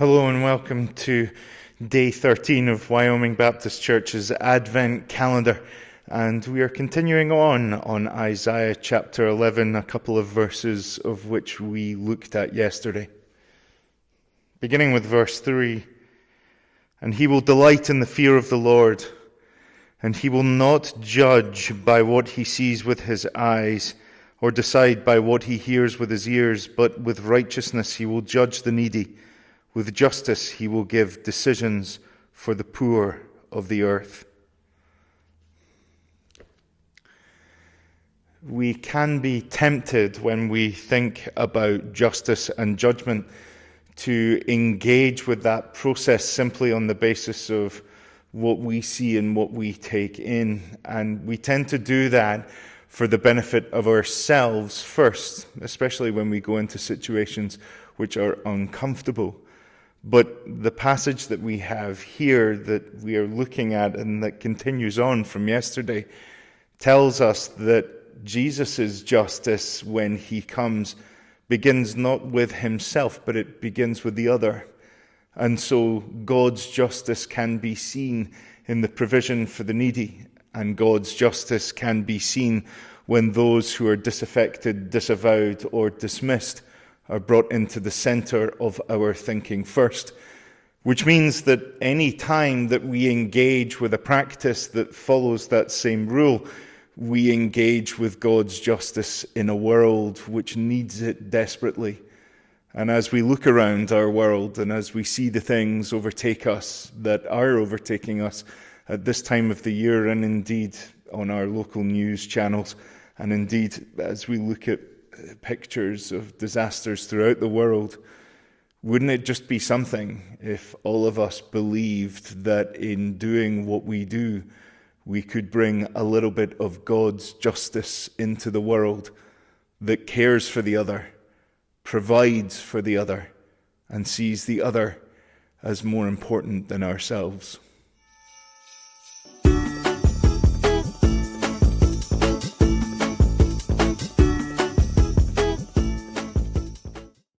Hello and welcome to day 13 of Wyoming Baptist Church's Advent Calendar. And we are continuing on Isaiah chapter 11, a couple of verses of which we looked at yesterday. Beginning with verse 3, "And he will delight in the fear of the Lord, and he will not judge by what he sees with his eyes, or decide by what he hears with his ears, but with righteousness he will judge the needy. With justice he will give decisions for the poor of the earth." We can be tempted when we think about justice and judgment to engage with that process simply on the basis of what we see and what we take in. And we tend to do that for the benefit of ourselves first, especially when we go into situations which are uncomfortable. But the passage that we have here that we are looking at and that continues on from yesterday tells us that Jesus' justice, when he comes, begins not with himself, but it begins with the other. And so God's justice can be seen in the provision for the needy, and God's justice can be seen when those who are disaffected, disavowed, or dismissed are brought into the center of our thinking first, which means that any time that we engage with a practice that follows that same rule, we engage with God's justice in a world which needs it desperately. And as we look around our world and as we see the things overtake us that are overtaking us at this time of the year, and indeed on our local news channels, and indeed as we look at pictures of disasters throughout the world, wouldn't it just be something if all of us believed that in doing what we do, we could bring a little bit of God's justice into the world that cares for the other, provides for the other, and sees the other as more important than ourselves?